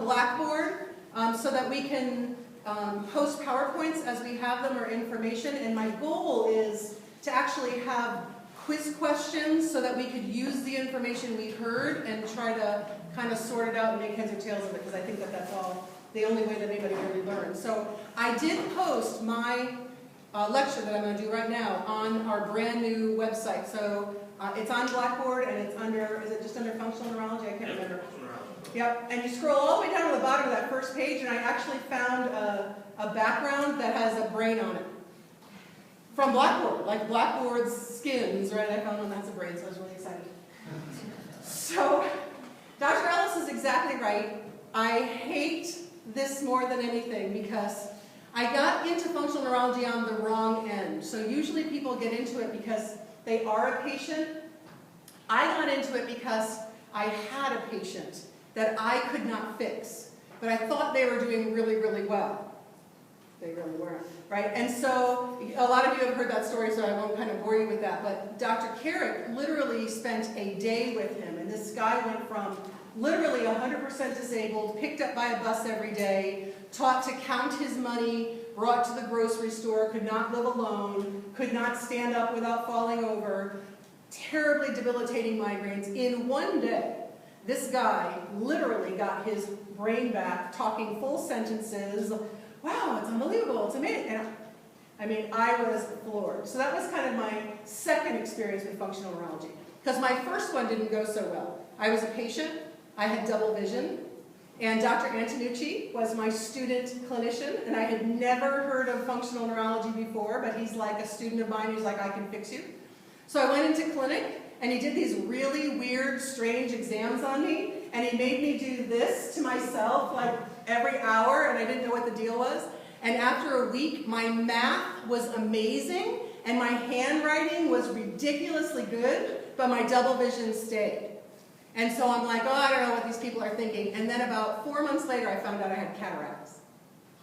Blackboard so that we can post PowerPoints as we have them or information. And my goal is to actually have quiz questions so that we could use the information we heard and try to kind of sort it out and make heads or tails of it, because I think that that's all the only way that anybody really learns. So I did post my lecture that I'm going to do right now on our brand new website. So it's on Blackboard and it's under, is it just under functional neurology? I can't remember. Yep, and you scroll all the way down to the bottom of that first page, and I actually found a background that has a brain on it. From Blackboard, like Blackboard's skins, right? I found one that's a brain, so I was really excited. So, Dr. Ellis is exactly right. I hate this more than anything because I got into functional neurology on the wrong end. So usually people get into it because they are a patient. I got into it because I had a patient that I could not fix, but I thought they were doing really, really well. They really weren't, right? And so a lot of you have heard that story, so I won't kind of bore you with that, but Dr. Carrick literally spent a day with him, and this guy went from literally 100% disabled, picked up by a bus every day, taught to count his money, brought to the grocery store, could not live alone, could not stand up without falling over, terribly debilitating migraines. In one day, this guy literally got his brain back, talking full sentences. Wow, it's unbelievable, it's amazing. And I mean, I was floored. So that was kind of my second experience with functional neurology. Because my first one didn't go so well. I was a patient, I had double vision, and Dr. Antonucci was my student clinician, and I had never heard of functional neurology before, but he's like a student of mine who's like, I can fix you. So I went into clinic, and he did these really weird, strange exams on me, and he made me do this to myself like every hour, and I didn't know what the deal was. And after a week, my math was amazing, and my handwriting was ridiculously good, but my double vision stayed. And so I'm like, oh, I don't know what these people are thinking. And then about 4 months later, I found out I had cataracts.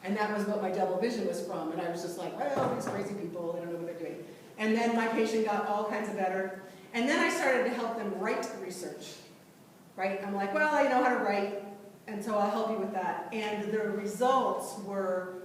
And that was what my double vision was from. And I was just like, well, these crazy people, they don't know what they're doing. And then my patient got all kinds of better. And then I started to help them write research, right? I'm like, well, I know how to write, and so I'll help you with that. And the results were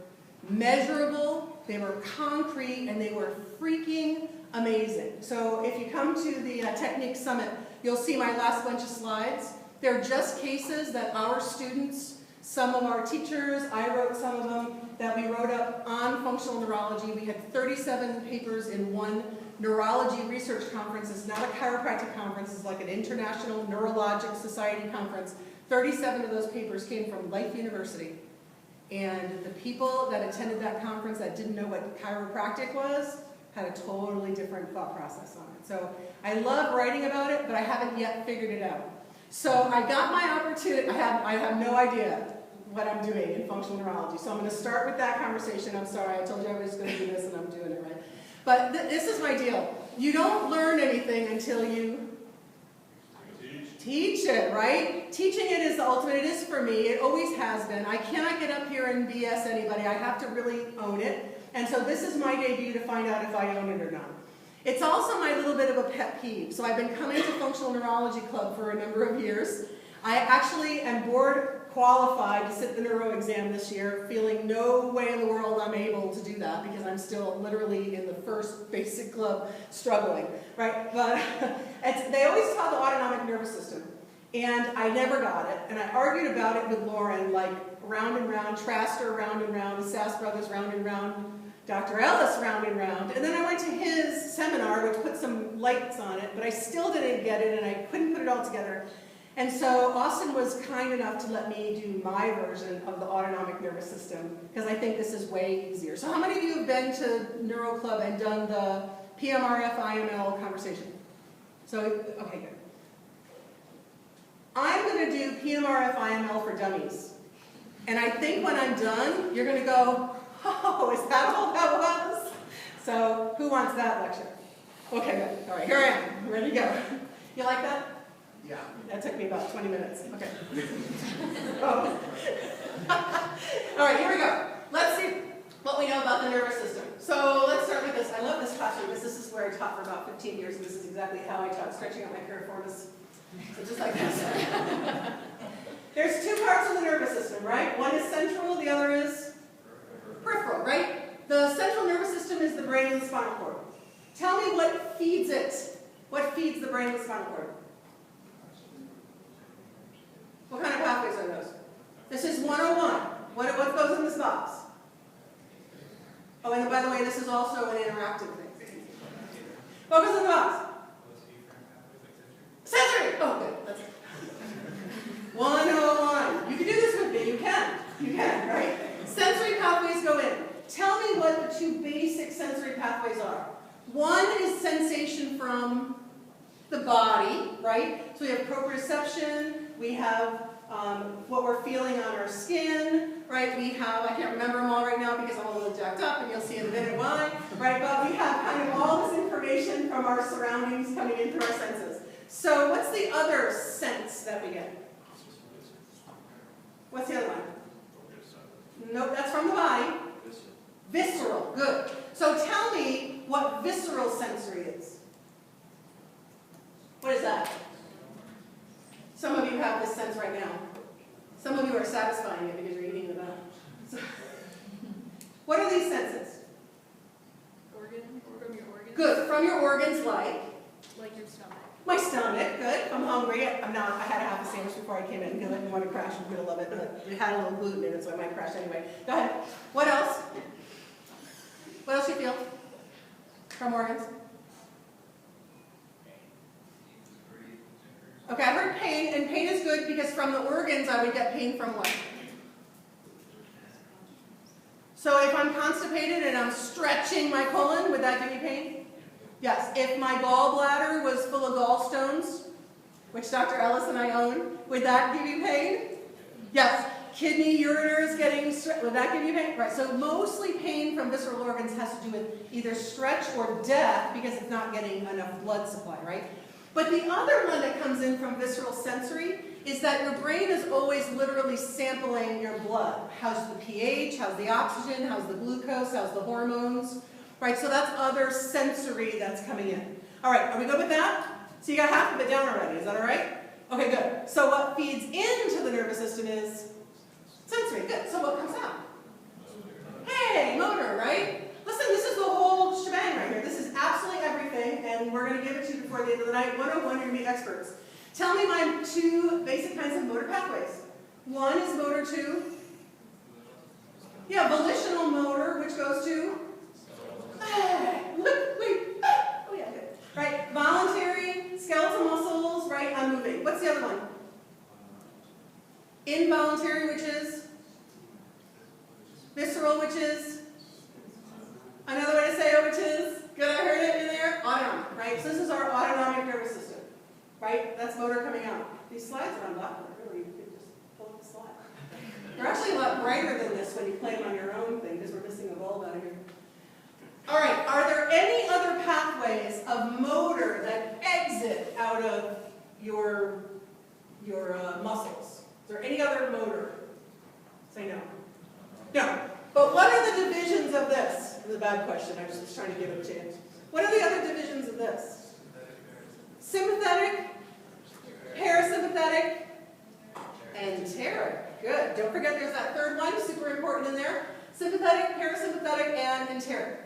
measurable, they were concrete, and they were freaking amazing. So if you come to the Technique Summit, you'll see my last bunch of slides. They're just cases that our students, some of our teachers, I wrote some of them, that we wrote up on functional neurology. We had 37 papers in one neurology research conference. It's not a chiropractic conference, it's like an international neurologic society conference. 37 of those papers came from Life University. And the people that attended that conference that didn't know what chiropractic was had a totally different thought process on it. So I love writing about it, but I haven't yet figured it out. So I got my opportunity. I have no idea what I'm doing in functional neurology. So I'm going to start with that conversation. I'm sorry, I told you I was going to do this and I'm doing it right. But this is my deal. You don't learn anything until you teach it, right? Teaching it is the ultimate. It is for me. It always has been. I cannot get up here and BS anybody. I have to really own it. And so this is my debut to find out if I own it or not. It's also my little bit of a pet peeve. So I've been coming to Functional Neurology Club for a number of years. I actually am board qualified to sit the neuro exam this year, feeling no way in the world I'm able to do that because I'm still literally in the first basic club struggling, right? But they always taught the autonomic nervous system, and I never got it. And I argued about it with Lauren, like round and round, Traster round and round, the Sass Brothers round and round, Dr. Ellis round and round. And then I went to his seminar, which put some lights on it, but I still didn't get it, and I couldn't put it all together. And so Austin was kind enough to let me do my version of the autonomic nervous system, because I think this is way easier. So how many of you have been to Neuro Club and done the PMRF IML conversation? So, okay, good. I'm going to do PMRF IML for dummies. And I think when I'm done, you're going to go, oh, is that all that was? So who wants that lecture? Okay, good. All right, here I am. Ready to go. You like that? Yeah. That took me about 20 minutes. Okay. Oh. All right, here we go. Let's see what we know about the nervous system. So let's start with this. I love this classroom because this is where I taught for about 15 years, and this is exactly how I taught, stretching out my piriformis. So just like this. There's two parts of the nervous system, right? One is central, the other is peripheral, right? The central nervous system is the brain and the spinal cord. Tell me what feeds it. What feeds the brain and the spinal cord? What kind of pathways are those? This is 101. What goes in this box? Oh, and by the way, this is also an interactive thing. What goes in the box? Sensory! Oh, good. That's it. 101. You can do this with me. You can. You can, right? Sensory pathways go in. Tell me what the two basic sensory pathways are. One is sensation from the body, right? So we have proprioception, we have what we're feeling on our skin, right? We have, I can't remember them all right now because I'm a little jacked up and you'll see in a minute why, right? But we have kind of all this information from our surroundings coming in through our senses. So what's the other sense that we get? What's the other one? Nope, that's from the body. Visceral, good. So tell me what visceral sensory is. What is that? Some of you have this sense right now. Some of you are satisfying it because you're eating the bone. So, what are these senses? Organ, from your organs. Good, from your organs like? Like your stomach. My stomach, good. I'm hungry. I had a half a sandwich before I came in because I didn't want to crash in the middle of it, but it had a little gluten in it, so I might crash anyway. Go ahead. What else? What else do you feel from organs? Okay, I heard pain, and pain is good because from the organs I would get pain from what? So if I'm constipated and I'm stretching my colon, would that give me pain? Yes. If my gallbladder was full of gallstones, which Dr. Ellis and I own, would that give you pain? Yes. Kidney, ureters getting stretched, would that give you pain? Right, so mostly pain from visceral organs has to do with either stretch or death because it's not getting enough blood supply, right? But the other one that comes in from visceral sensory is that your brain is always literally sampling your blood. How's the pH, how's the oxygen, how's the glucose, how's the hormones, right? So that's other sensory that's coming in. All right, are we good with that? So you got half of it down already, is that all right? Okay, good. So what feeds into the nervous system is sensory, good. So what comes out? Hey, motor, right? Listen, this is the whole shebang right here. This is absolutely everything, and we're going to give it to you before the end of the night. 101, you're going to be experts. Tell me my two basic kinds of motor pathways. One is motor to, volitional motor, which goes to, oh yeah, good. Right, voluntary, skeletal muscles, right, I'm moving. What's the other one? Involuntary, which is? Visceral, which is? Another way to say it, which is? Good, I heard it in there? Autonomic, right? So this is our autonomic nervous system, right? That's motor coming out. These slides are on Blackboard, really. You could just pull up the slide. They're actually a lot brighter than this when you play them on your own thing, because we're missing a bulb out of here. All right, are there any other pathways of motor that exit out of your muscles? Is there any other motor? Say no. No. But what are the divisions of this? This is a bad question. I was just trying to give it a chance. What are the other divisions of this? Sympathetic, parasympathetic, enteric. Good. Don't forget there's that third one, super important in there. Sympathetic, parasympathetic, and enteric.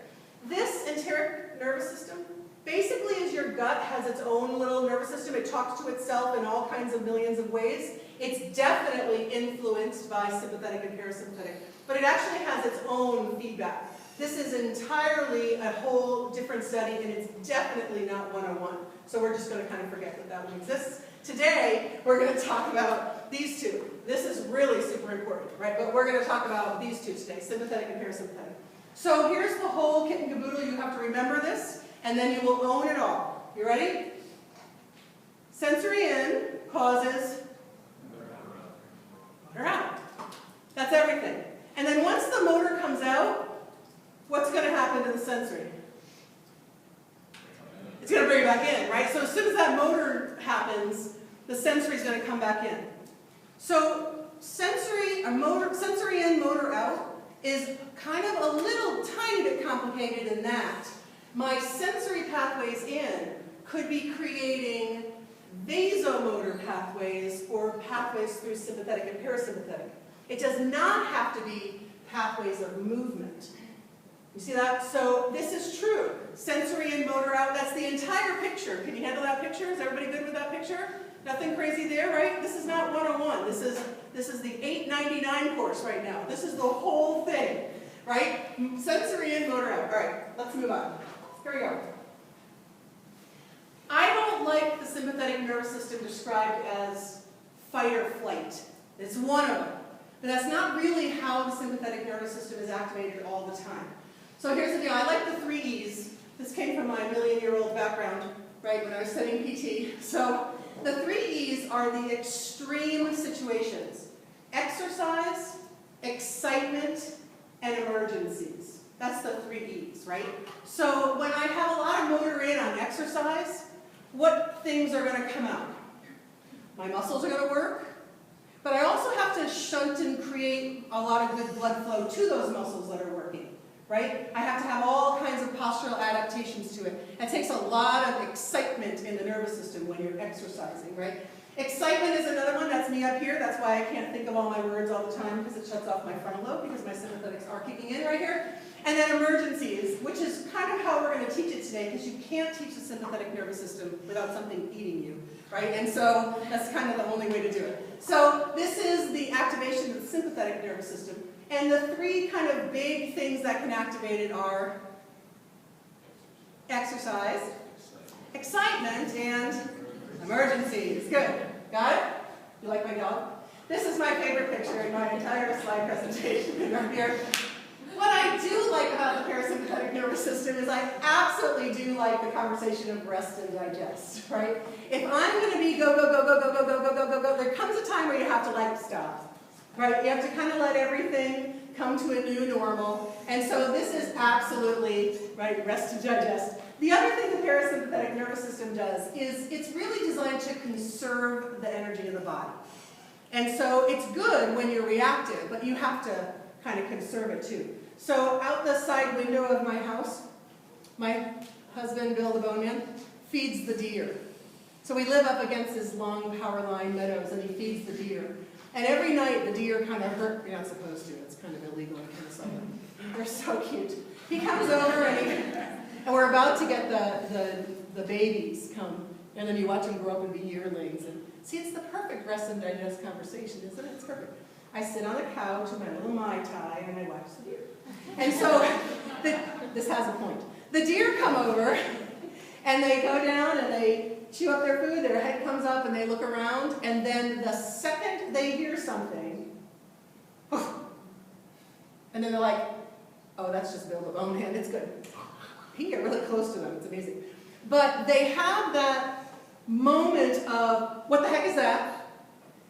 This enteric nervous system basically is your gut has its own little nervous system. It talks to itself in all kinds of millions of ways. It's definitely influenced by sympathetic and parasympathetic, but it actually has its own feedback. This is entirely a whole different study, and it's definitely not 101. So we're just going to kind of forget that that one exists. Today, we're going to talk about these two. This is really super important, right? But we're going to talk about these two today, sympathetic and parasympathetic. So here's the whole kit and caboodle. You have to remember this, and then you will own it all. You ready? Sensory in causes around. That's everything. And then once the motor comes out, what's going to happen to the sensory? It's going to bring it back in, right? So as soon as that motor happens, the sensory is going to come back in. So sensory in, motor out is kind of a little tiny bit complicated in that my sensory pathways in could be creating vasomotor pathways or pathways through sympathetic and parasympathetic. It does not have to be pathways of movement. You see that? So this is true. Sensory and motor out, that's the entire picture. Can you handle that picture? Is everybody good with that picture? Nothing crazy there, right? This is not 101. This is the 899 course right now. This is the whole thing, right? Sensory and motor out. All right, let's move on. Here we go. I don't like the sympathetic nervous system described as fight or flight. It's one of them. But that's not really how the sympathetic nervous system is activated all the time. So here's the deal. I like the 3 E's. This came from my million-year-old background, right, when I was studying PT. So the 3 E's are the extreme situations: exercise, excitement, and emergencies. That's the 3 E's, right? So when I have a lot of motor in on exercise, what things are going to come out? My muscles are going to work, but I also have to shunt and create a lot of good blood flow to those muscles that are working, right? I have to have all kinds of postural adaptations to it. It takes a lot of excitement in the nervous system when you're exercising, right? Excitement is another one. That's me up here. That's why I can't think of all my words all the time, because it shuts off my frontal lobe, because my sympathetics are kicking in right here. And then emergencies, which is kind of how we're going to teach it today, because you can't teach the sympathetic nervous system without something eating you, right? And so that's kind of the only way to do it. So this is the activation of the sympathetic nervous system. And the 3 kind of big things that can activate it are exercise, excitement, and emergencies. Good. Got it? You like my dog? This is my favorite picture in my entire slide presentation right here. What I do like about the parasympathetic nervous system is I absolutely do like the conversation of rest and digest, right? If I'm going to be go, go, go, go, go, go, go, go, go, go, go, there comes a time where you have to like stop, right? You have to kind of let everything come to a new normal. And so this is absolutely, right, rest and digest. The other thing the parasympathetic nervous system does is it's really designed to conserve the energy of the body. And so it's good when you're reactive, but you have to kind of conserve it too. So out the side window of my house, my husband, Bill the Bone Man, feeds the deer. So we live up against his long power line meadows, and he feeds the deer. And every night the deer kind of hurt, you're not supposed to, it's kind of illegal in Minnesota. They're so cute. He comes over and we're about to get the babies come, and then you watch them grow up and be yearlings. And see, it's the perfect rest and digest conversation, isn't it? It's perfect. I sit on a couch with my little Mai Tai and I watch the deer. And so, this has a point. The deer come over and they go down and they chew up their food, their head comes up and they look around, and then the second they hear something, and then they're like, oh, that's just Bill the Bone Man, it's good. You can get really close to them, it's amazing. But they have that moment of, what the heck is that?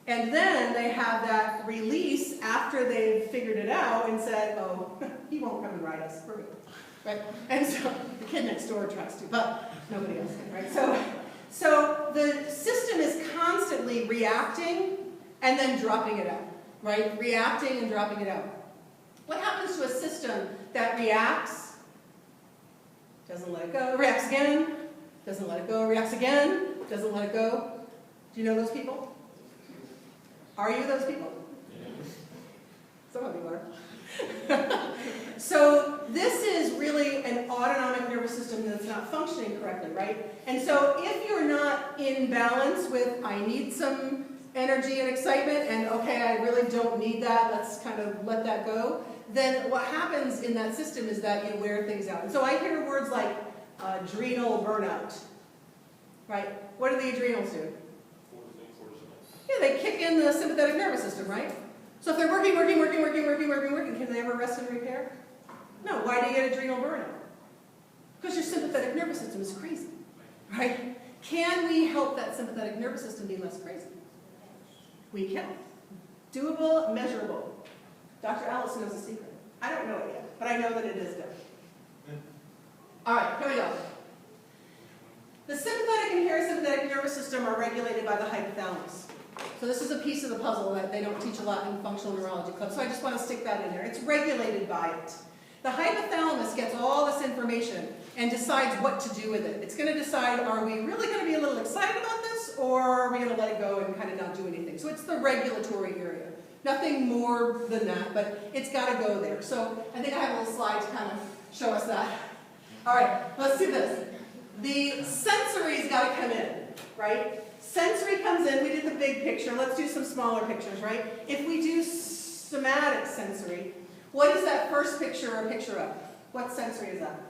And then they have that release after they've figured it out and said, oh, he won't come and ride us, we're good, right? And so the kid next door tries to, but nobody else can, right? So the system is constantly reacting and then dropping it out, right? Reacting and dropping it out. What happens to a system that reacts, doesn't let it go, reacts again, doesn't let it go, reacts again, doesn't let it go? Do you know those people? Are you those people? Some of you are. So this is really an autonomic nervous system that's not functioning correctly, right? And so if you're not in balance with, I need some energy and excitement, and okay, I really don't need that, let's kind of let that go, then what happens in that system is that you wear things out. And so I hear words like adrenal burnout, right? What do the adrenals do? Yeah, they kick in the sympathetic nervous system, right? So if they're working, can they ever rest and repair? No. Why do you get adrenal burnout? Because your sympathetic nervous system is crazy, right? Can we help that sympathetic nervous system be less crazy? We can. Doable, measurable. Dr. Alice knows the secret. I don't know it yet, but I know that it is done. All right, here we go. The sympathetic and parasympathetic nervous system are regulated by the hypothalamus. So this is a piece of the puzzle that they don't teach a lot in functional neurology club, so I just want to stick that in there. It's regulated by it. The hypothalamus gets all this information and decides what to do with it. It's going to decide, are we really going to be a little excited about this, or are we going to let it go and kind of not do anything? So it's the regulatory area. Nothing more than that, but it's got to go there. So I think I have a little slide to kind of show us that. All right, let's do this. The sensory's got to come in, right? Sensory comes in. We did the big picture. Let's do some smaller pictures, right? If we do somatic sensory, what is that first picture a picture of? What sensory is that?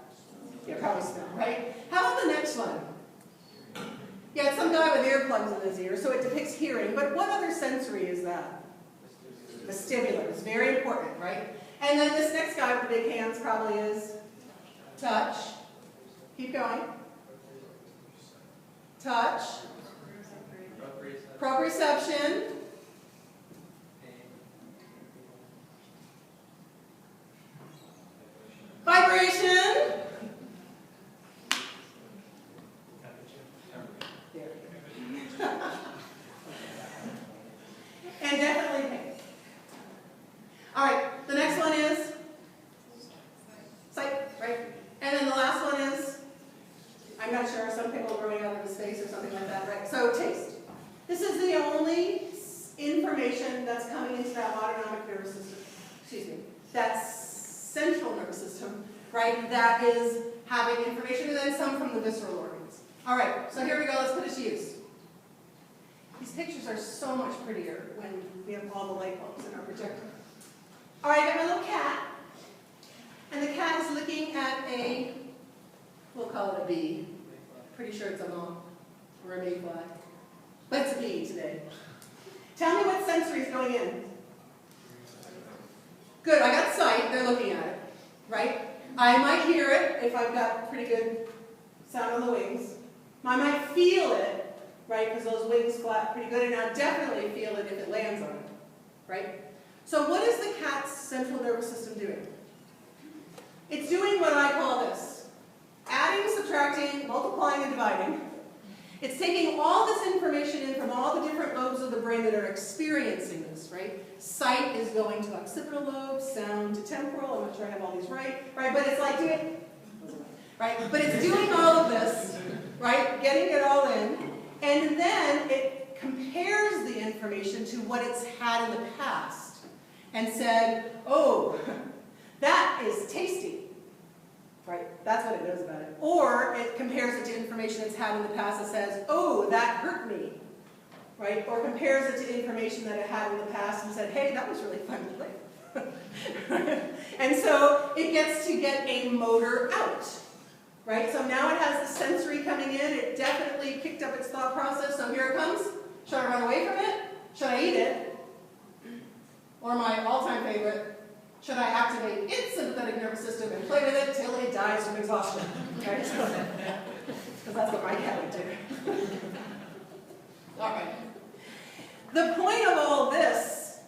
Yeah, probably smell, right? How about the next one? Yeah, it's some guy with earplugs in his ear, so it depicts hearing. But what other sensory is that? Vestibular. It's very important, right? And then this next guy with the big hands probably is touch. Keep going. Touch. Proprioception. Vibration. And definitely pain. All right, the next one is sight, right? And then the last one is, I'm not sure, some people growing out of his face or something like that, right? So taste. This is the only information that's coming into that autonomic nervous system, excuse me, that central nervous system, right, that is having information, and then some from the visceral organs. All right, so here we go, let's put it to use. These pictures are so much prettier when we have all the light bulbs in our projector. All right, I got my little cat, and the cat is looking at a, we'll call it a bee. Pretty sure it's a moth or a mayfly, but it's a bee today. Tell me what sensory is going in. Good, I got sight, they're looking at it, right? I might hear it if I've got pretty good sound on the wings. I might feel it, right, because those wings flap pretty good, and I'll definitely feel it if it lands on it, right? So what is the cat's central nervous system doing? It's doing what I call this: adding, subtracting, multiplying, and dividing. It's taking all this information in from all the different lobes of the brain that are experiencing this, right? Sight is going to occipital lobe, sound to temporal. I'm not sure I have all these right? But it's like doing, right? But it's doing all of this, right? Getting it all in, and then it compares the information to what it's had in the past and said, oh, that is tasty. Right? That's what it knows about it. Or it compares it to information it's had in the past that says, oh, that hurt me. Right? Or compares it to information that it had in the past and said, hey, that was really fun to play. And so it gets to get a motor out. Right? So now it has the sensory coming in. It definitely kicked up its thought process. So here it comes. Should I run away from it? Should I eat it? Or my all-time favorite, should I activate its sympathetic nervous system and play with it till it dies from exhaustion? Right? Because that's what my cat would do. All right. The point of all this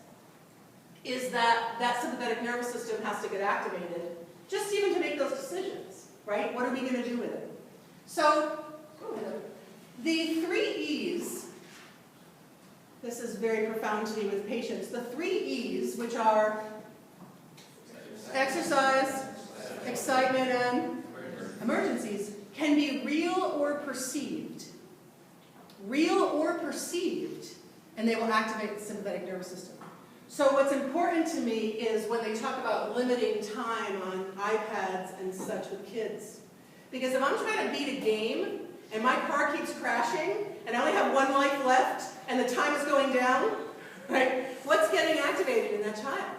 is that that sympathetic nervous system has to get activated, just even to make those decisions, right? What are we going to do with it? So, the 3 E's, this is very profound to me with patients, the 3 E's, which are exercise, excitement, and emergencies, can be real or perceived. Real or perceived, and they will activate the sympathetic nervous system. So what's important to me is when they talk about limiting time on iPads and such with kids. Because if I'm trying to beat a game, and my car keeps crashing, and I only have 1 life left, and the time is going down, right? What's getting activated in that child?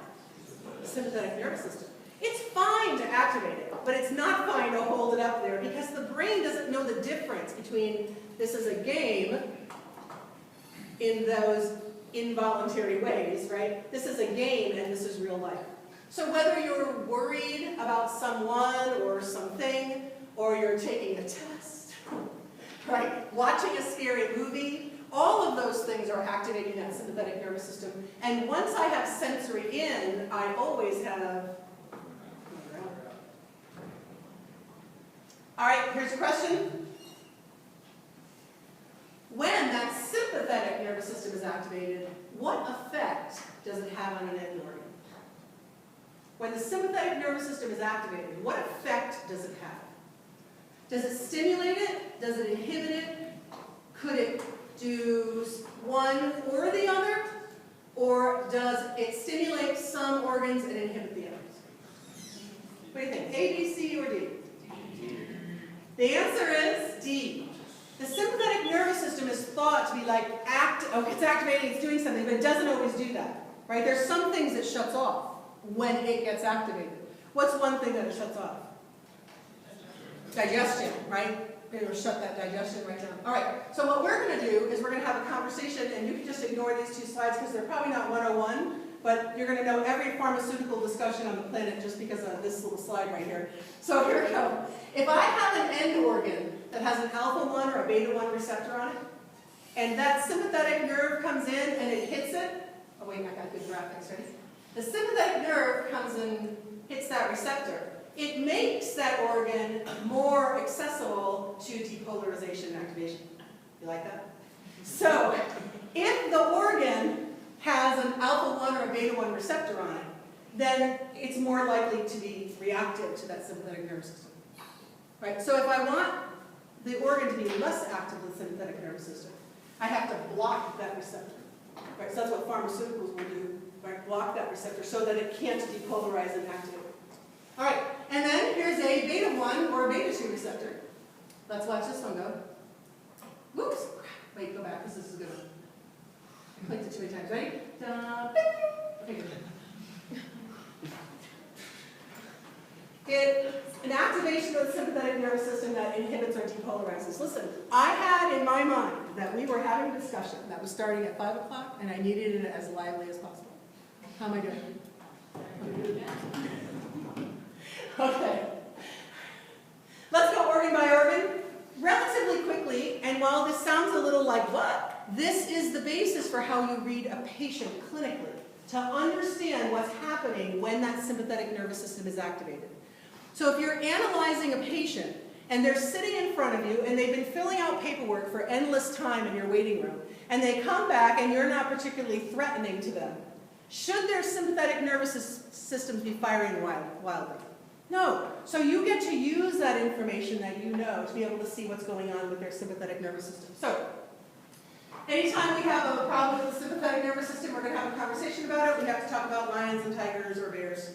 The sympathetic nervous system. It's fine to activate it, but it's not fine to hold it up there because the brain doesn't know the difference between this is a game in those involuntary ways, right? This is a game and this is real life. So whether you're worried about someone or something, or you're taking a test, right? Watching a scary movie, all of those things are activating that sympathetic nervous system. And once I have sensory in, I always have... All right, here's a question. When that sympathetic nervous system is activated, what effect does it have on an end organ? When the sympathetic nervous system is activated, what effect does it have? Does it stimulate it? Does it inhibit it? Could it do one or the other, or does it stimulate some organs and inhibit the others? What do you think? A, B, C, or D? The answer is D. The sympathetic nervous system is thought to be like, it's activating, it's doing something, but it doesn't always do that, right? There's some things it shuts off when it gets activated. What's one thing that it shuts off? Digestion, right? It will shut that digestion right down. All right, so what we're going to do is we're going to have a conversation, and you can just ignore these two slides because they're probably not 101, but you're going to know every pharmaceutical discussion on the planet just because of this little slide right here. So here we go. If I have an end organ that has an alpha-1 or a beta-1 receptor on it, and that sympathetic nerve comes in and it hits it, oh wait, I got good graphics, ready? The sympathetic nerve comes and hits that receptor. It makes that organ more accessible to depolarization and activation. You like that? So, if the organ has an alpha-1 or a beta-1 receptor on it, then it's more likely to be reactive to that sympathetic nervous system. Right? So if I want the organ to be less active than the sympathetic nervous system, I have to block that receptor. Right? So that's what pharmaceuticals will do. Right? Block that receptor so that it can't depolarize and activate. All right, and then here's a beta-1 or a beta-2 receptor. Let's watch this one go. Whoops. Wait, go back, because this is a good one. I clicked it too many times. Ready? Okay, good. It's an activation of the sympathetic nervous system that inhibits or depolarizes. Listen, I had in my mind that we were having a discussion that was starting at 5 o'clock, and I needed it as lively as possible. How am I doing? Okay. Let's go organ by organ. Relatively quickly, and while this sounds a little like what? This is the basis for how you read a patient clinically, to understand what's happening when that sympathetic nervous system is activated. So if you're analyzing a patient, and they're sitting in front of you, and they've been filling out paperwork for endless time in your waiting room, and they come back and you're not particularly threatening to them, should their sympathetic nervous systems be firing wildly? No. So you get to use that information that you know to be able to see what's going on with their sympathetic nervous system. So, anytime we have a problem with the sympathetic nervous system, we're going to have a conversation about it. We have to talk about lions and tigers or bears.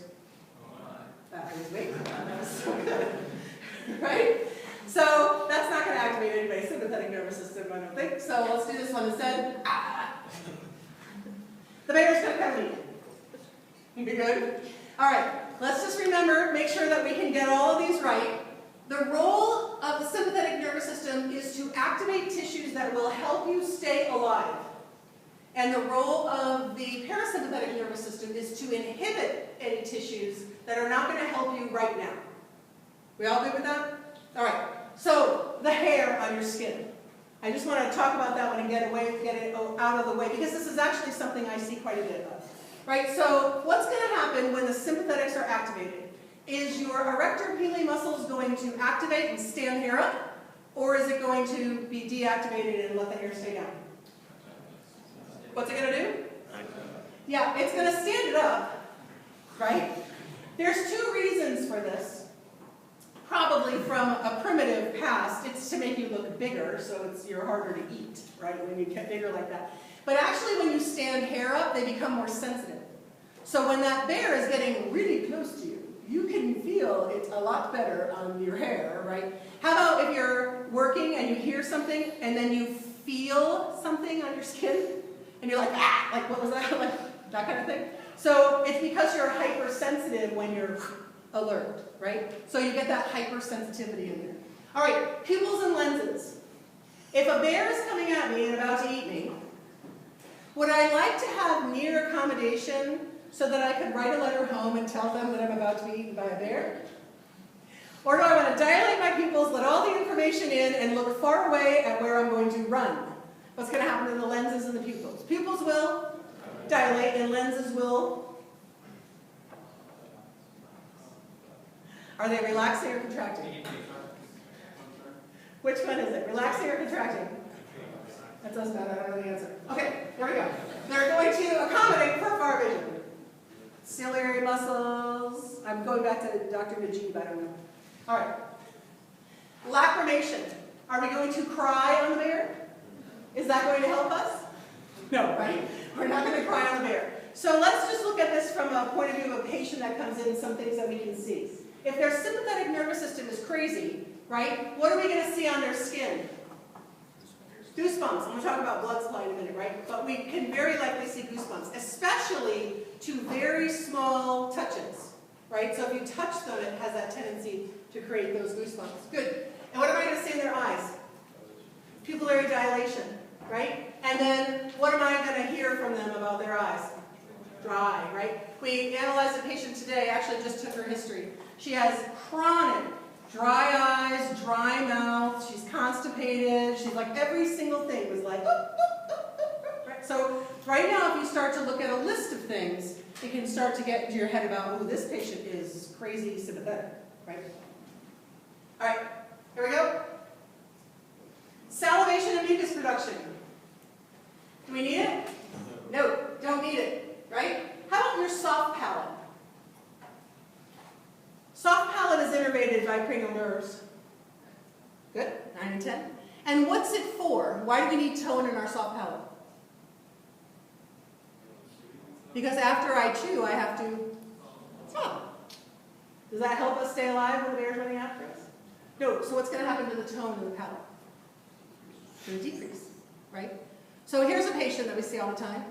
That was weight. That was so good. Right? So, that's not going to activate anybody's sympathetic nervous system, I don't think. So, let's do this one instead. The bear's going to come eat. You be good? All right. Let's just remember, make sure that we can get all of these right. The role of the sympathetic nervous system is to activate tissues that will help you stay alive. And the role of the parasympathetic nervous system is to inhibit any tissues that are not going to help you right now. We all good with that? All right. So, the hair on your skin. I just want to talk about that one and get it out of the way, because this is actually something I see quite a bit of. Right, so what's going to happen when the sympathetics are activated? Is your erector pili muscles going to activate and stand hair up? Or is it going to be deactivated and let the hair stay down? What's it going to do? Yeah, it's going to stand it up, right? There's two reasons for this. Probably from a primitive past, it's to make you look bigger, so you're harder to eat, right, when you get bigger like that. But actually, when you stand hair up, they become more sensitive. So when that bear is getting really close to you, you can feel it a lot better on your hair, right? How about if you're working and you hear something and then you feel something on your skin and you're like, ah, like what was that? Like that kind of thing. So it's because you're hypersensitive when you're alert, right? So you get that hypersensitivity in there. All right, pupils and lenses. If a bear is coming at me and about to eat me, would I like to have near accommodation so that I could write a letter home and tell them that I'm about to be eaten by a bear? Or do I want to dilate my pupils, let all the information in, and look far away at where I'm going to run? What's going to happen to the lenses and the pupils? Pupils will dilate and lenses will... Are they relaxing or contracting? Which one is it? Relaxing or contracting? That doesn't matter, I don't know the answer. Okay, there we go. They're going to accommodate for far vision. Ciliary muscles. I'm going back to Dr. Najib, I don't know. All right. Lacrimation. Are we going to cry on the bear? Is that going to help us? No, right? We're not going to cry on the bear. So let's just look at this from a point of view of a patient that comes in, some things that we can see. If their sympathetic nervous system is crazy, right, what are we going to see on their skin? Goosebumps. I'm going to talk about blood supply in a minute, right? But we can very likely see goosebumps, especially to very small touches, right? So if you touch them, it has that tendency to create those goosebumps. Good. And what am I going to see in their eyes? Pupillary dilation, right? And then what am I going to hear from them about their eyes? Dry, right? We analyzed a patient today, actually just took her history. She has chronic dry eyes, dry mouth, she's constipated, she's like every single thing was like, right? So right now if you start to look at a list of things, it can start to get into your head about, oh, this patient is crazy sympathetic, right? All right, here we go. Salivation and mucus production. Do we need it? No, don't need it, right? How about your soft palate? Soft palate is innervated by cranial nerves. Good, 9 and 10. And what's it for? Why do we need tone in our soft palate? Because after I chew, I have to stop. Does that help us stay alive when the bear's running after us? No, so what's going to happen to the tone of the palate? It's going to decrease, right? So here's a patient that we see all the time.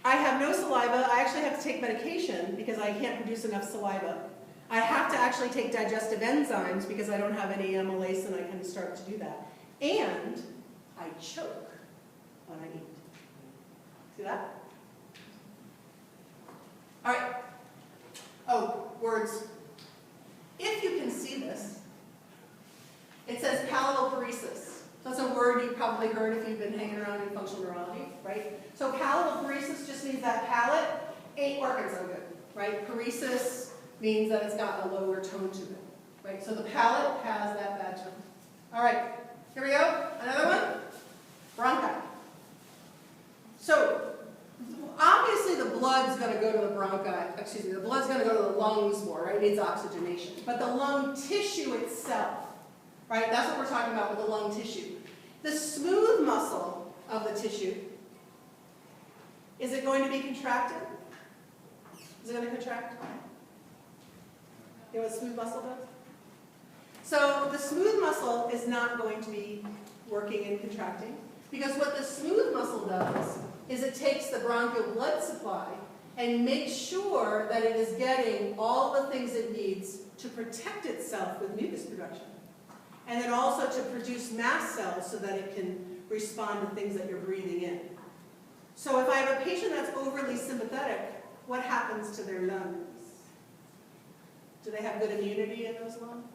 I have no saliva. I actually have to take medication because I can't produce enough saliva. I have to actually take digestive enzymes because I don't have any amylase and I can start to do that. And I choke when I eat. See that? All right. Oh, words. If you can see this, it says palatal paresis. So that's a word you've probably heard if you've been hanging around in functional neurology, right? So palatal paresis just means that palate ain't working so good, right? Paresis means that it's got a lower tone to it, right? So the palate has that bad tone. All right, here we go. Another one, bronchi. So obviously the blood's going to go to the bronchi, excuse me, the blood's going to go to the lungs more, right? It needs oxygenation. But the lung tissue itself, right? That's what we're talking about with the lung tissue. The smooth muscle of the tissue, is it going to be contracted? Is it going to contract? You know what smooth muscle does? So the smooth muscle is not going to be working and contracting because what the smooth muscle does is it takes the bronchial blood supply and makes sure that it is getting all the things it needs to protect itself with mucus production. And then also to produce mast cells so that it can respond to things that you're breathing in. So if I have a patient that's overly sympathetic, what happens to their lungs? Do they have good immunity in those lungs?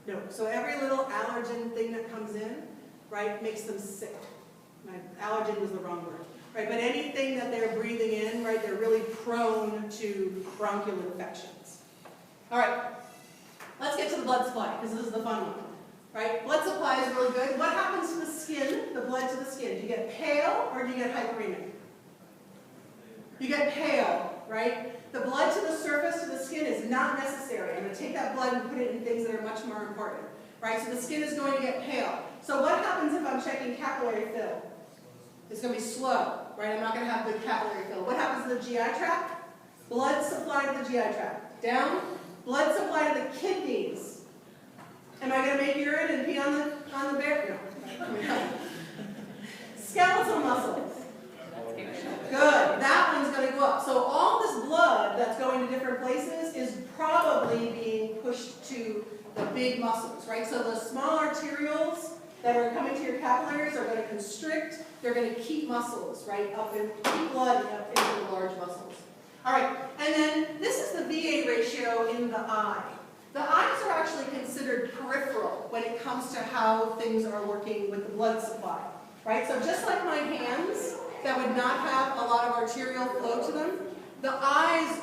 No. So every little allergen thing that comes in, right, makes them sick. Allergen was the wrong word. Right, but anything that they're breathing in, right, they're really prone to bronchial infections. All right, let's get to the blood supply, because this is the fun one. Right, blood supply is really good. What happens to the skin, the blood to the skin? Do you get pale or do you get hyperemic? You get pale, right? The blood to the surface, to the skin, is not necessary. I'm going to take that blood and put it in things that are much more important. Right, so the skin is going to get pale. So what happens if I'm checking capillary fill? It's going to be slow, right? I'm not going to have good capillary fill. What happens to the GI tract? Blood supply to the GI tract. Down. Blood supply to the kidneys. Am I going to make urine and pee on the bear? No. Skeletal muscles. Good. That one's going to go up. So all this blood that's going to different places is probably being pushed to the big muscles, right? So the small arterioles that are coming to your capillaries are going to constrict. They're going to keep muscles, right, up and keep blood up into the large muscles. All right, and then this is the VA ratio in the eye. The eyes are actually considered peripheral when it comes to how things are working with the blood supply, right? So just like my hands that would not have a lot of arterial flow to them, the eyes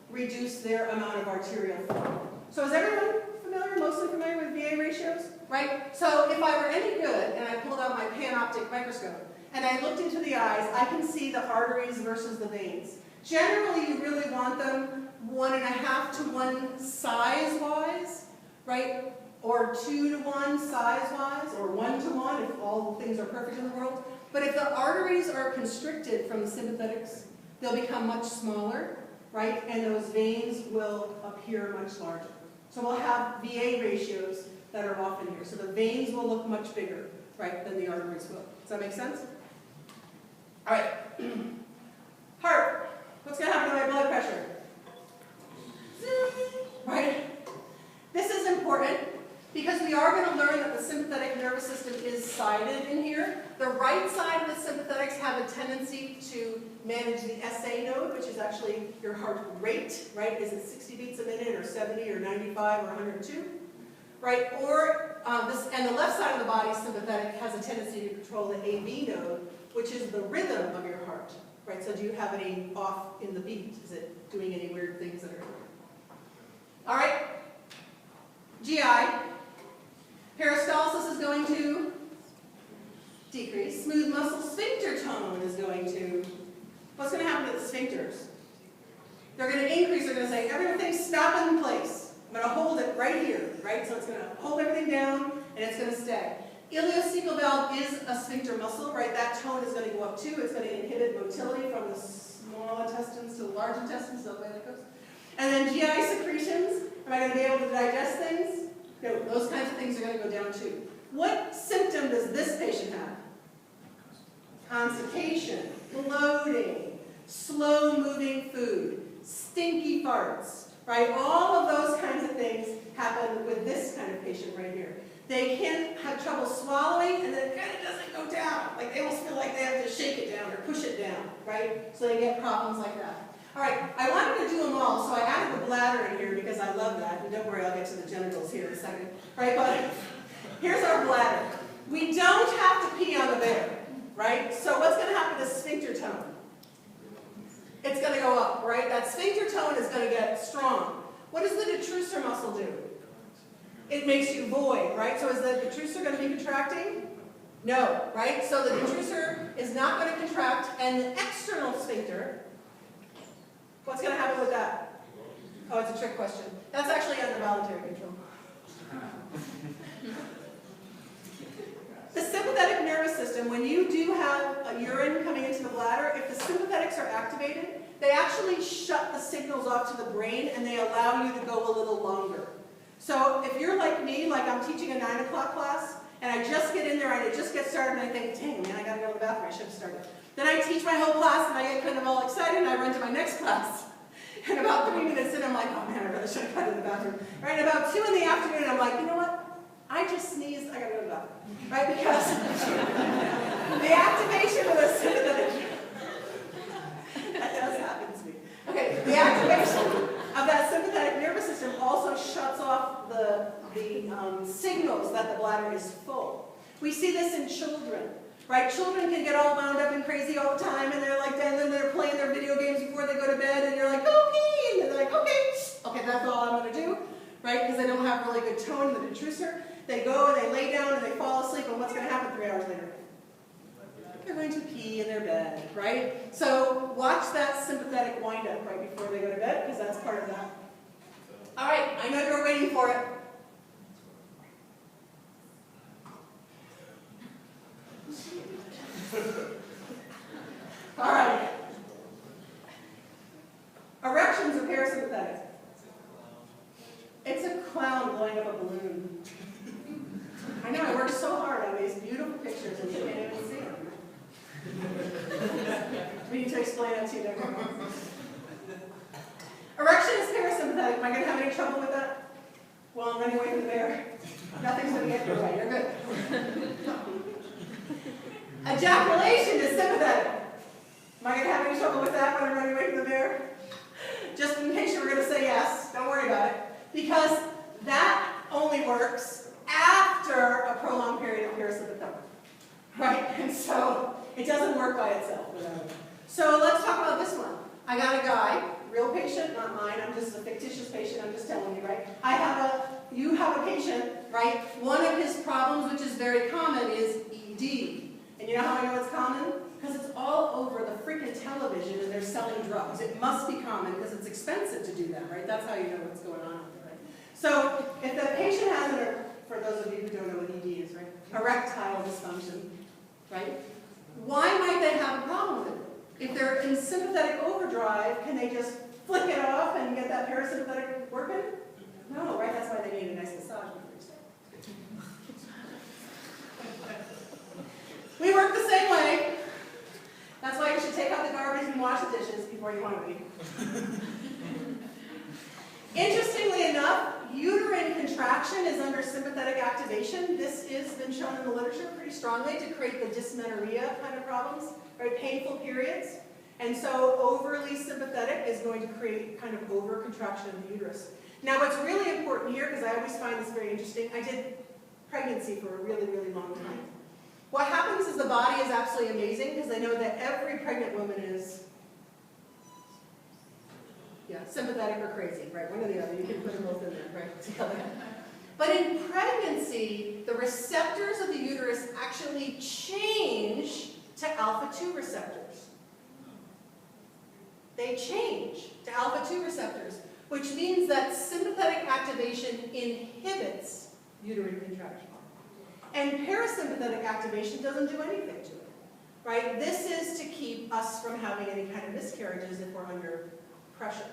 reduce their amount of arterial flow. So is everyone familiar, mostly familiar with VA ratios? Right? So if I were any good and I pulled out my panoptic microscope and I looked into the eyes, I can see the arteries versus the veins. Generally, you really want them 1.5 to 1 size-wise, right? or 2-to-1 size-wise, or 1-to-1 if all things are perfect in the world. But if the arteries are constricted from the sympathetics, they'll become much smaller, right? And those veins will appear much larger. So we'll have VA ratios that are off in here. So the veins will look much bigger, right, than the arteries will. Does that make sense? All right. Heart. What's going to happen to my blood pressure? Right? This is important because we are going to learn that the sympathetic nervous system is sided in here. The right side of the sympathetics have a tendency to manage the SA node, which is actually your heart rate, right? Is it 60 beats a minute or 70 or 95 or 102? Right? Or and the left side of the body, sympathetic, has a tendency to control the AV node, which is the rhythm of your heart. Right? So do you have any off in the beat? Is it doing any weird things that are all right? GI. Peristalsis is going to decrease. Smooth muscle sphincter tone is going to, what's going to happen to the sphincters? They're going to increase. They're going to say, everything stop in place. I'm going to hold it right here, right? So it's going to hold everything down, and it's going to stay. Ileocecal valve is a sphincter muscle, right? That tone is going to go up too. It's going to inhibit motility from the small intestines to the large intestines, so the way that goes. And then GI secretions. Am I going to be able to digest things? No, those kinds of things are going to go down too. What symptom does this patient have? Constipation, bloating, slow-moving food, stinky farts, right? All of those kinds of things happen with this kind of patient right here. They can have trouble swallowing, and then it kind of doesn't go down. Like they almost feel like they have to shake it down or push it down, right? So they get problems like that. All right, I wanted to do them all, so I added the bladder in here because I love that. And don't worry, I'll get to the genitals here in a second. All right, but here's our bladder. We don't have to pee on the bear, right? So what's going to happen to sphincter tone? It's going to go up, right? That sphincter tone is going to get strong. What does the detrusor muscle do? It makes you void, right? So is the detrusor going to be contracting? No, right? So the detrusor is not going to contract, and the external sphincter, what's going to happen with that? Oh, it's a trick question. That's actually under voluntary control. The sympathetic nervous system, when you do have a urine coming into the bladder, if the sympathetics are activated, they actually shut the signals off to the brain and they allow you to go a little longer. So if you're like me, like I'm teaching a 9 o'clock class, and I just get in there and I just get started and I think, dang man, I gotta go to the bathroom, I should have started. Then I teach my whole class and I get kind of all excited and I run to my next class. And about 3 minutes in, I'm like, oh man, I really should have gone to the bathroom. Right, and about 2 in the afternoon, I'm like, you know what? I just sneezed, I gotta go to the bathroom. Right, because the activation of the sympathetic, that does happen to me. Okay, the activation of that sympathetic nervous system also shuts off the signals that the bladder is full. We see this in children. Right? Children can get all wound up and crazy all the time, and they're like, and then they're playing their video games before they go to bed, and you're like, go pee, and they're like, okay, that's all I'm going to do, right? Because they don't have really good tone in the detrusor. They go and they lay down and they fall asleep, and what's going to happen 3 hours later? They're going to pee in their bed, right? So watch that sympathetic wind up right before they go to bed, because that's part of that. All right, I know you're waiting for it. All right. Erections are parasympathetic. It's a clown blowing up a balloon. I know, I worked so hard on these beautiful pictures and you can't even see them. We need to explain that to you next time. Erection is parasympathetic. Am I going to have any trouble with that? Well, I'm running away from the bear. Nothing's going to get your way. You're good. Ejaculation is sympathetic. Am I going to have any trouble with that when I'm running away from the bear? Just in case you were going to say yes, don't worry about it. Because that only works after a prolonged period of parasympathetic. Right? And so it doesn't work by itself. So let's talk about this one. I got a guy, real patient, not mine. I'm just a fictitious patient. I'm just telling you, right? You have a patient, right? One of his problems, which is very common, is ED. And you know how I know it's common? Because it's all over the freaking television and they're selling drugs. It must be common because it's expensive to do that, right? That's how you know what's going on out there, right? So if the patient has for those of you who don't know what ED is, right? Erectile dysfunction, right? Why might they have a problem with it? If they're in sympathetic overdrive, can they just flick it off and get that parasympathetic working? No, right? That's why they need a nice massage before you start. We work the same way. That's why you should take out the garbage and wash the dishes before you want to eat. Interestingly enough, uterine contraction is under sympathetic activation. This has been shown in the literature pretty strongly to create the dysmenorrhea kind of problems, right? Painful periods. And so overly sympathetic is going to create kind of over-contraction of the uterus. Now what's really important here, because I always find this very interesting, I did pregnancy for a really, really long time. What happens is the body is absolutely amazing because I know that every pregnant woman is sympathetic or crazy, right? One or the other. You can put them both in there, right? Together. But in pregnancy, the receptors of the uterus actually change to alpha-2 receptors. They change to alpha-2 receptors, which means that sympathetic activation inhibits uterine contraction. And parasympathetic activation doesn't do anything to it, right? This is to keep us from having any kind of miscarriages if we're under pressure.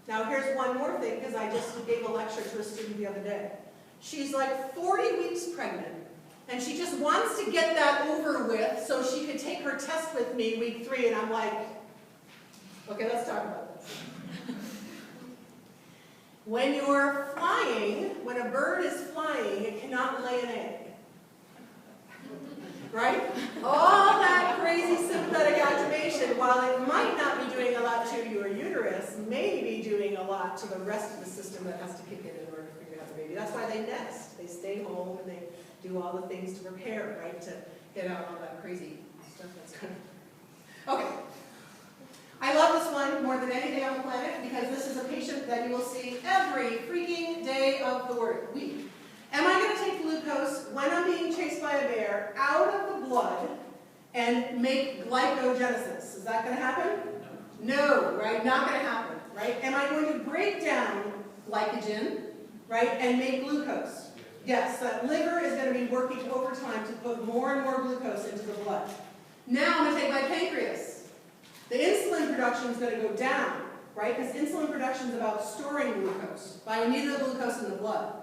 Now here's one more thing, because I just gave a lecture to a student the other day. She's like 40 weeks pregnant, and she just wants to get that over with so she could take her test with me week 3, and I'm like, okay, let's talk about this. When you're flying, when a bird is flying, it cannot lay an egg. Right? All that crazy sympathetic activation, while it might not be doing a lot to your uterus, may be doing a lot to the rest of the system that has to kick in order for you to have a baby. That's why they nest. They stay home and they do all the things to prepare, right, to get out all that crazy stuff that's kind of... Okay. I love this one more than anything on the planet because this is a patient that you will see every freaking day of the week. Am I going to take glucose when I'm being chased by a bear out of the blood and make glycogenesis? Is that going to happen? No, right? Not going to happen, right? Am I going to break down glycogen, right, and make glucose? Yes, that liver is going to be working overtime to put more and more glucose into the blood. Now I'm going to take my pancreas. The insulin production is going to go down, right? Because insulin production is about storing glucose. But I need the glucose in the blood.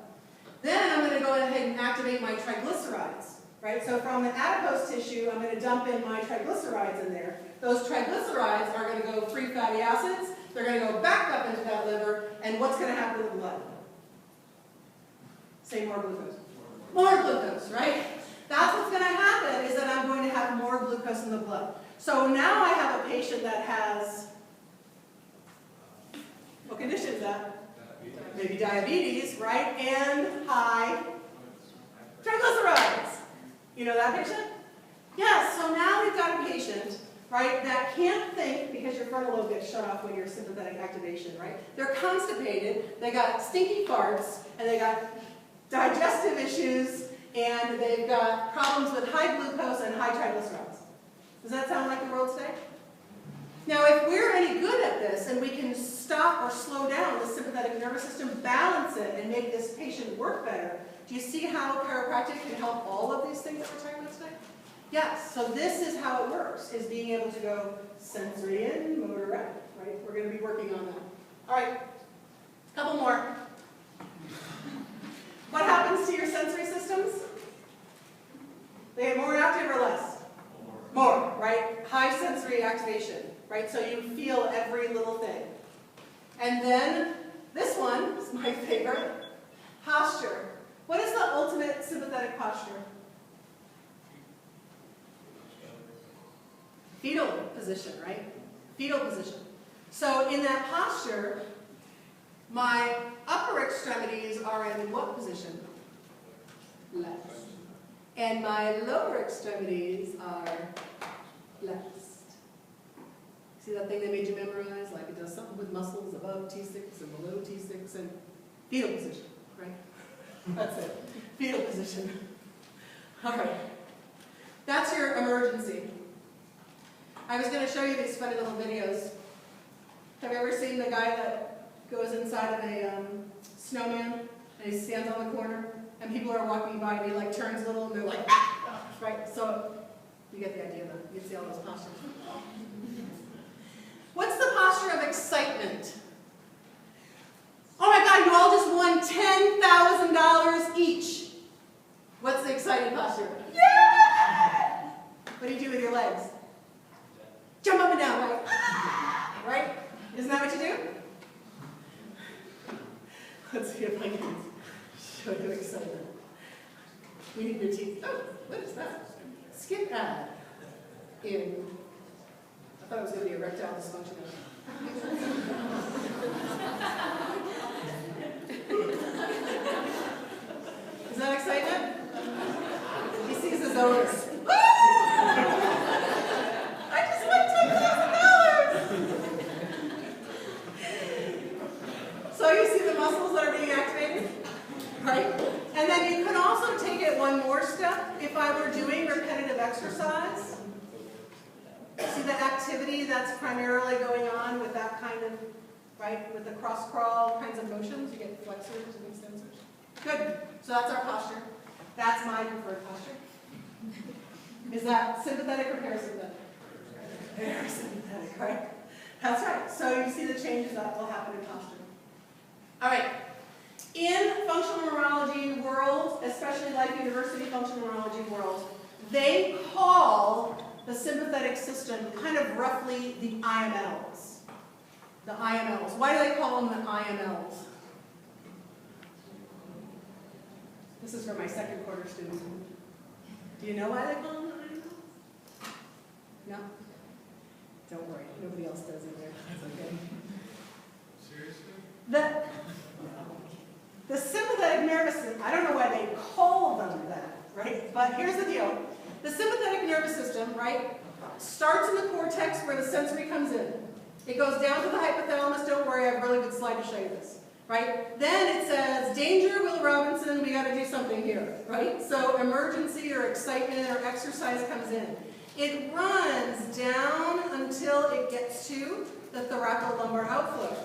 Then I'm going to go ahead and activate my triglycerides, right? So from the adipose tissue, I'm going to dump in my triglycerides in there. Those triglycerides are going to go free fatty acids. They're going to go back up into that liver. And what's going to happen to the blood? Say more glucose. More glucose, right? That's what's going to happen, is that I'm going to have more glucose in the blood. So now I have a patient that has, what condition is that? Maybe diabetes, right? And high triglycerides. You know that patient? Yes, so now we've got a patient, right, that can't think because your frontal lobe gets shut off when you're sympathetic activation, right? They're constipated, they got stinky farts, and they got digestive issues, and they've got problems with high glucose and high triglycerides. Does that sound like the world today? Now, if we're any good at this and we can stop or slow down the sympathetic nervous system, balance it, and make this patient work better, do you see how chiropractic can help all of these things that we're talking about today? Yes, so this is how it works, is being able to go sensory in, motor out, right? We're going to be working on that. All right, a couple more. What happens to your sensory systems? They get more active or less? More, right? High sensory activation, right? So you feel every little thing. And then, this one is my favorite, posture. What is the ultimate sympathetic posture? Fetal position, right? Fetal position. So in that posture, my upper extremities are in what position? Left. And my lower extremities are left. See that thing they made you memorize? Like it does something with muscles above T6 and below T6 and fetal position, right? That's it. Fetal position. All right. That's your emergency. I was going to show you these funny little videos. Have you ever seen the guy that goes inside of a snowman and he stands on the corner and people are walking by, and he like turns a little, and they're like, ah! Right? So you get the idea, though. You can see all those postures. What's the posture of excitement? Oh my God, you all just won $10,000 each. What's the excited posture? Yeah! What do you do with your legs? Jump up and down, right? Right? Isn't that what you do? Let's see if I can show you excitement. We need your teeth. Oh, what is that? Skip ad. In. I thought it was going to be erectile dysfunction. Is that excitement? He sees his owners. I just won $10,000! So you see the muscles that are being activated? Right? And then you can also take it one more step. If I were doing repetitive exercise, see that activity that's primarily going on with that kind of, right, with the cross crawl kinds of motions, you get flexors and extensors. Good. So that's our posture. That's my preferred posture. Is that sympathetic or parasympathetic? Parasympathetic, right? That's right. So you see the changes that will happen in posture. All right. In functional neurology world, especially Life University functional neurology world, they call the sympathetic system kind of roughly the IMLs. The IMLs. Why do they call them the IMLs? This is for my second quarter students. Do you know why they call them the IMLs? No? Don't worry, nobody else does either. That's okay. Seriously? The sympathetic nervous system, I don't know why they call them that, right? But here's the deal. The sympathetic nervous system, right, starts in the cortex where the sensory comes in. It goes down to the hypothalamus. Don't worry, I have a really good slide to show you this, right? Then it says, danger, Will Robinson, we got to do something here, right? So emergency or excitement or exercise comes in. It runs down until it gets to the thoracolumbar outflow.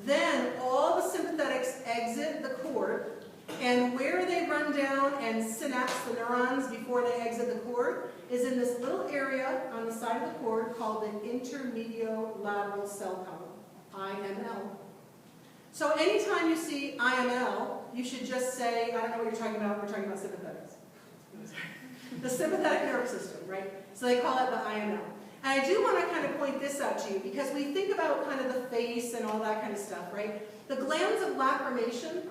Then all the sympathetics exit the cord, and where they run down and synapse the neurons before they exit the cord is in this little area on the side of the cord called the intermediolateral cell column, IML. So anytime you see IML, you should just say, I don't know what you're talking about, we're talking about sympathetics. The sympathetic nervous system, right? So they call it the IML. And I do want to kind of point this out to you because we think about kind of the face and all that kind of stuff, right? The glands of lacrimation,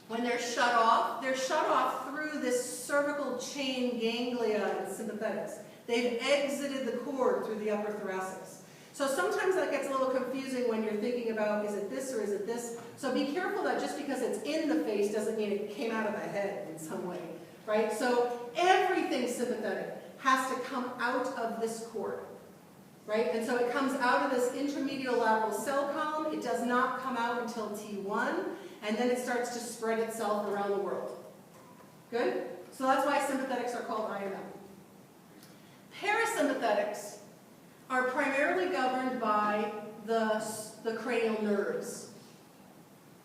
when they're shut off through this cervical chain ganglia and sympathetics. They've exited the cord through the upper thoracics. So sometimes that gets a little confusing when you're thinking about, is it this or is it this? So be careful that just because it's in the face doesn't mean it came out of the head in some way, right? So everything sympathetic has to come out of this cord, right? And so it comes out of this intermediolateral cell column. It does not come out until T1, and then it starts to spread itself around the world. Good? So that's why sympathetics are called IML. Parasympathetics are primarily governed by the cranial nerves.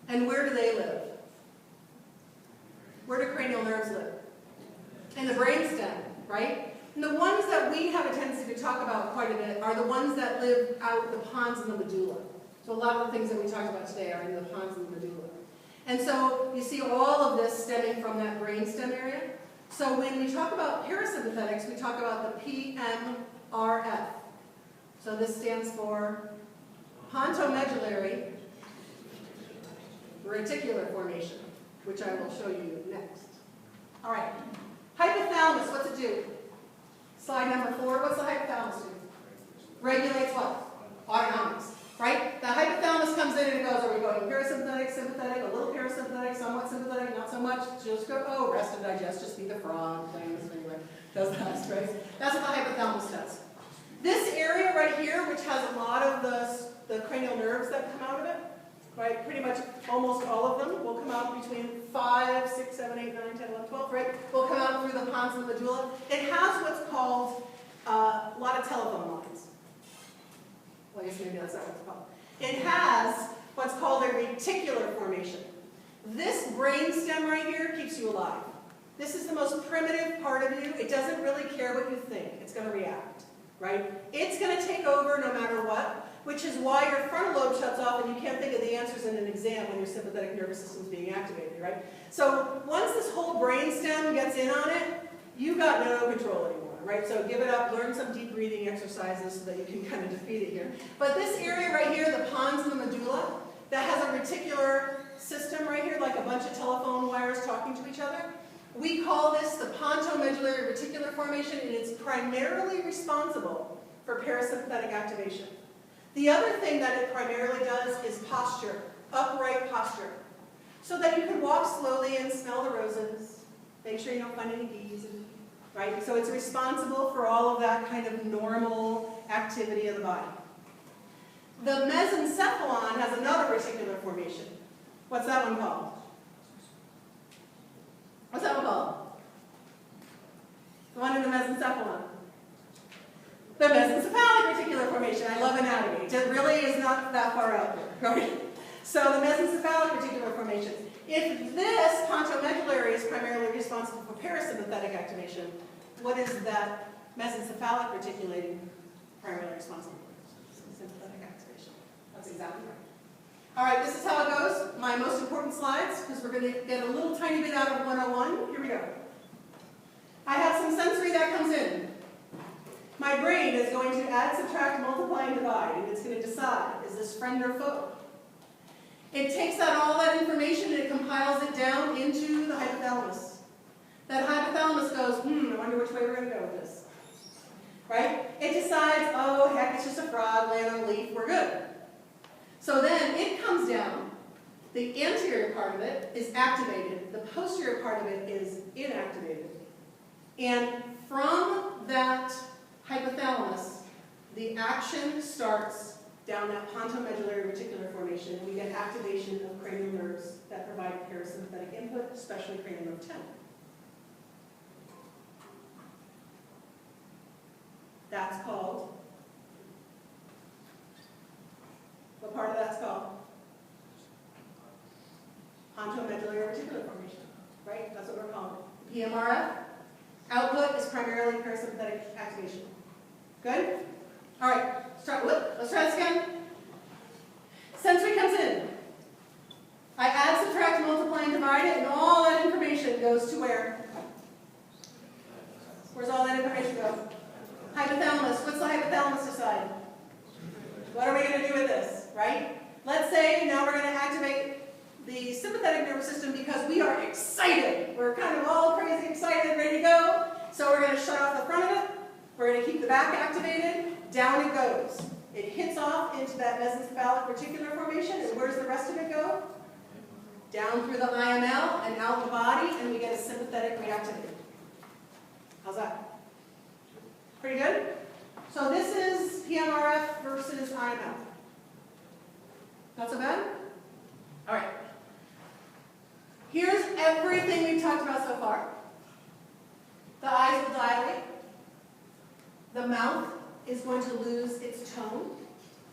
And where do they live? Where do cranial nerves live? In the brainstem, right? And the ones that we have a tendency to talk about quite a bit are the ones that live out the pons and the medulla. So a lot of the things that we talked about today are in the pons and the medulla. And so you see all of this stemming from that brainstem area. So when we talk about parasympathetics, we talk about the PMRF. So this stands for pontomedullary reticular formation, which I will show you next. All right. Hypothalamus, what's it do? Slide number 4, what's the hypothalamus do? Regulates what? Autonomics, right? The hypothalamus comes in and it goes, are we going parasympathetic, sympathetic, a little parasympathetic, somewhat sympathetic, not so much? Just go, oh, rest and digest, just be the frog, playing this finger. Does that, right? That's what the hypothalamus does. This area right here, which has a lot of the cranial nerves that come out of it, right? Pretty much almost all of them will come out between 5, 6, 7, 8, 9, 10, 11, 12, right? Will come out through the pons and the medulla. It has what's called a lot of telephone lines. Well, I guess maybe that's not what it's called. It has what's called a reticular formation. This brain stem right here keeps you alive. This is the most primitive part of you. It doesn't really care what you think. It's going to react, right? It's going to take over no matter what, which is why your frontal lobe shuts off and you can't think of the answers in an exam when your sympathetic nervous system is being activated, right? So once this whole brain stem gets in on it, you got no control anymore, right? So give it up, learn some deep breathing exercises so that you can kind of defeat it here. But this area right here, the pons and the medulla, that has a reticular system right here, like a bunch of telephone wires talking to each other. We call this the pontomedullary reticular formation, and it's primarily responsible for parasympathetic activation. The other thing that it primarily does is posture, upright posture, so that you can walk slowly and smell the roses, make sure you don't find any bees, right? So it's responsible for all of that kind of normal activity of the body. The mesencephalon has another reticular formation. What's that one called? What's that one called? The one in the mesencephalon. The mesencephalic reticular formation. I love anatomy. It really is not that far out there, right? So the mesencephalic reticular formation. If this pontomedullary is primarily responsible for parasympathetic activation, what is that mesencephalic reticulating primarily responsible for? Sympathetic activation. That's exactly right. All right, this is how it goes. My most important slides, because we're going to get a little tiny bit out of 101. Here we go. I have some sensory that comes in. My brain is going to add, subtract, multiply, and divide, and it's going to decide, is this friend or foe? It takes all that information and it compiles it down into the hypothalamus. That hypothalamus goes, I wonder which way we're going to go with this. Right? It decides, oh, heck, it's just a frog laying on a leaf, we're good. So then it comes down, the anterior part of it is activated, the posterior part of it is inactivated. And from that hypothalamus, the action starts down that pontomedullary reticular formation, and we get activation of cranial nerves that provide parasympathetic input, especially cranial nerve 10. That's called, what part of that's called? Pontomedullary reticular formation, right? That's what we're calling it. PMRF. Output is primarily parasympathetic activation. Good? All right, let's try this again. Sensory comes in. I add, subtract, multiply, and divide it, and all that information goes to where? Where's all that information go? Hypothalamus. What's the hypothalamus decide? What are we going to do with this, right? Let's say now we're going to activate the sympathetic nervous system because we are excited. We're kind of all crazy excited, ready to go. So we're going to shut off the front of it. We're going to keep the back activated. Down it goes. It hits off into that mesencephalic reticular formation, and where's the rest of it go? Down through the IML and out the body, and we get a sympathetic reactivity. How's that? Pretty good? So this is PMRF versus IML. Not so bad? All right. Here's everything we've talked about so far. The eyes will dilate. The mouth is going to lose its tone,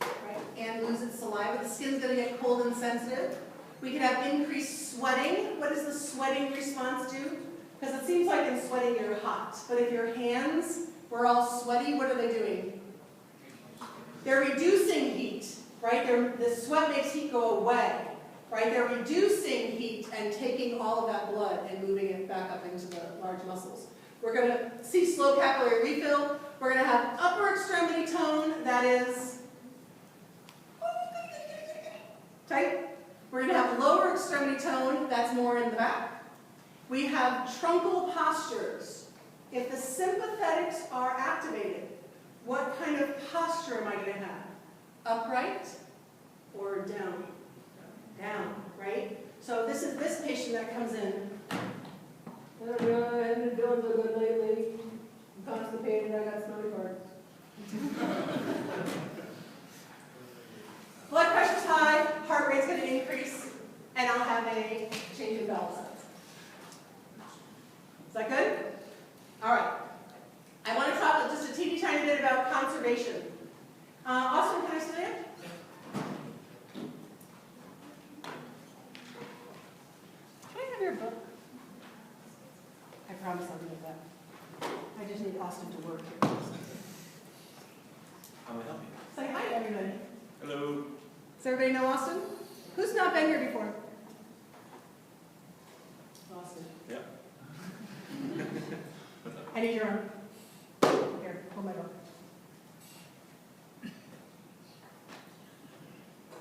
right, and lose its saliva. The skin's going to get cold and sensitive. We can have increased sweating. What does the sweating response do? Because it seems like in sweating you're hot, but if your hands were all sweaty, what are they doing? They're reducing heat, right? The sweat makes heat go away, right? They're reducing heat and taking all of that blood and moving it back up into the large muscles. We're going to see slow capillary refill. We're going to have upper extremity tone that is tight. We're going to have lower extremity tone that's more in the back. We have truncal postures. If the sympathetics are activated, what kind of posture am I going to have? Upright or down? Down, right? So this is this patient that comes in. I haven't been feeling so good lately. I'm constipated, I got stomach heart. Blood pressure's high, heart rate's going to increase, and I'll have a change in valve size. Is that good? All right. I want to talk just a teeny tiny bit about conservation. Austin, can I stand? Say hi, everybody. Hello. Does everybody know Austin? Who's not been here before? Austin. Yeah. I need your arm. Here, hold my book.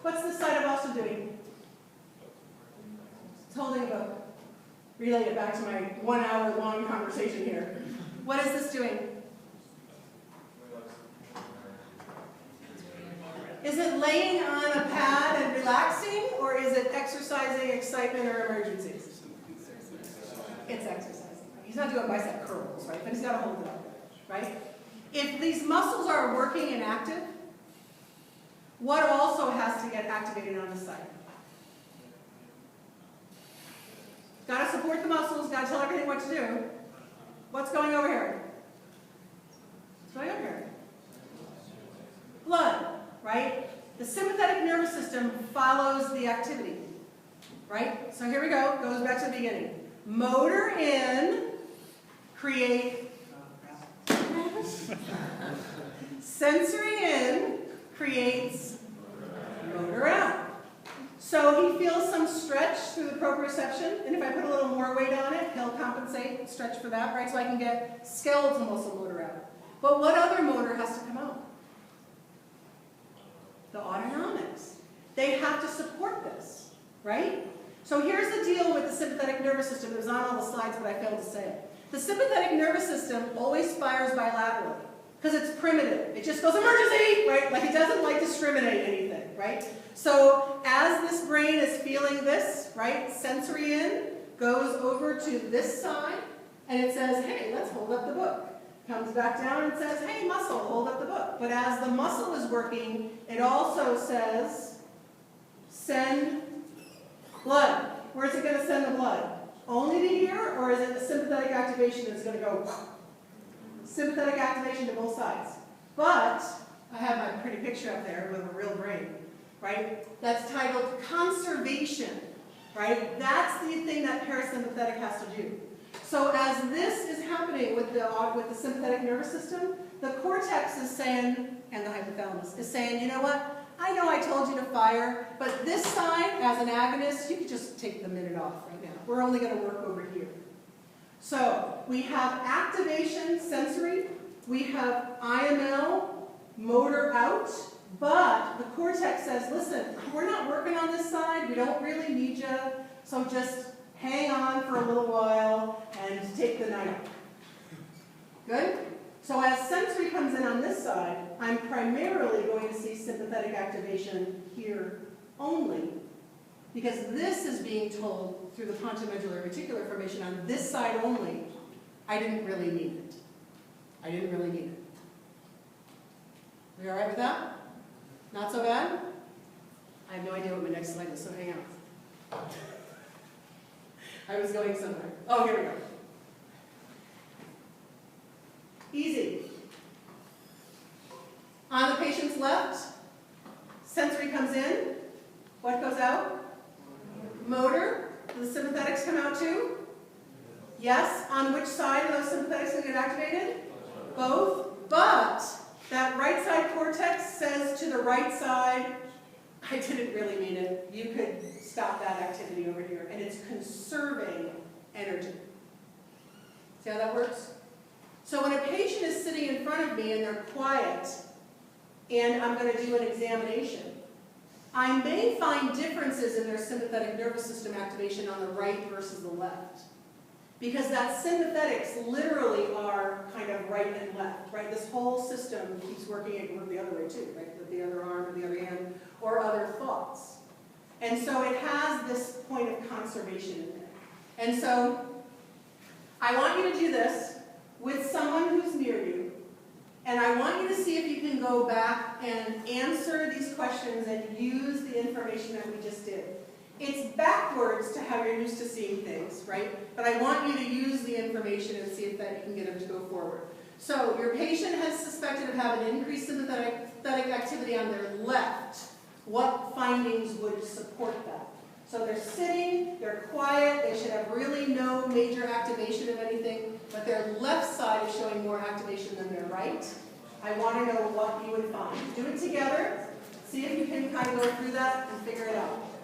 What's this side of Austin doing? It's holding a book. Relay it back to my 1 hour long conversation here. What is this doing? Is it laying on a pad and relaxing, or is it exercising excitement or emergencies? It's exercising. He's not doing bicep curls, right? But he's got to hold it up, right? If these muscles are working and active, what also has to get activated on this side? Got to support the muscles, got to tell everything what to do. What's going over here? What's going over here? Blood, right? The sympathetic nervous system follows the activity, right? So here we go, goes back to the beginning. Motor in, create, sensory in, creates motor out. So he feels some stretch through the proprioception, and if I put a little more weight on it, he'll compensate, stretch for that, right? So I can get skeletal muscle motor out. But what other motor has to come out? The autonomics. They have to support this, right? So here's the deal with the sympathetic nervous system. It was on all the slides, but I failed to say it. The sympathetic nervous system always fires bilaterally because it's primitive. It just goes emergency, right? Like it doesn't like discriminate anything, right? So as this brain is feeling this, right, sensory in goes over to this side, and it says, hey, let's hold up the book. Comes back down and says, hey, muscle, hold up the book. But as the muscle is working, it also says, send blood. Where's it going to send the blood? Only to here, or is it the sympathetic activation that's going to go sympathetic activation to both sides? But I have my pretty picture up there with a real brain, right? That's titled conservation, right? That's the thing that parasympathetic has to do. So as this is happening with the sympathetic nervous system, the cortex is saying, and the hypothalamus is saying, you know what? I know I told you to fire, but this side, as an agonist, you could just take the minute off right now. We're only going to work over here. So we have activation, sensory. We have IML, motor out. But the cortex says, listen, we're not working on this side. We don't really need you. So just hang on for a little while and take the night off. Good? So as sensory comes in on this side, I'm primarily going to see sympathetic activation here only, because this is being told through the pontomedular reticular formation on this side only, I didn't really need it. I didn't really need it. We all right with that? Not so bad? I have no idea what my next slide is, so hang on. I was going somewhere. Oh, here we go. Easy. On the patient's left, sensory comes in. What goes out? Motor. Do the sympathetics come out too? Yes. On which side are those sympathetics going to get activated? Both. But that right side cortex says to the right side, I didn't really mean it. You could stop that activity over here. And it's conserving energy. See how that works? So when a patient is sitting in front of me and they're quiet, and I'm going to do an examination, I may find differences in their sympathetic nervous system activation on the right versus the left. Because that sympathetics literally are kind of right and left, right? This whole system keeps working, it can work the other way too, right? With the other arm or the other hand, or other thoughts. And so it has this point of conservation in there. And so I want you to do this with someone who's near you, and I want you to see if you can go back and answer these questions and use the information that we just did. It's backwards to how you're used to seeing things, right? But I want you to use the information and see if that you can get them to go forward. So your patient has suspected of having increased sympathetic activity on their left. What findings would support that? So they're sitting, they're quiet, they should have really no major activation of anything, but their left side is showing more activation than their right. I want to know what you would find. Do it together. See if you can kind of go through that and figure it out.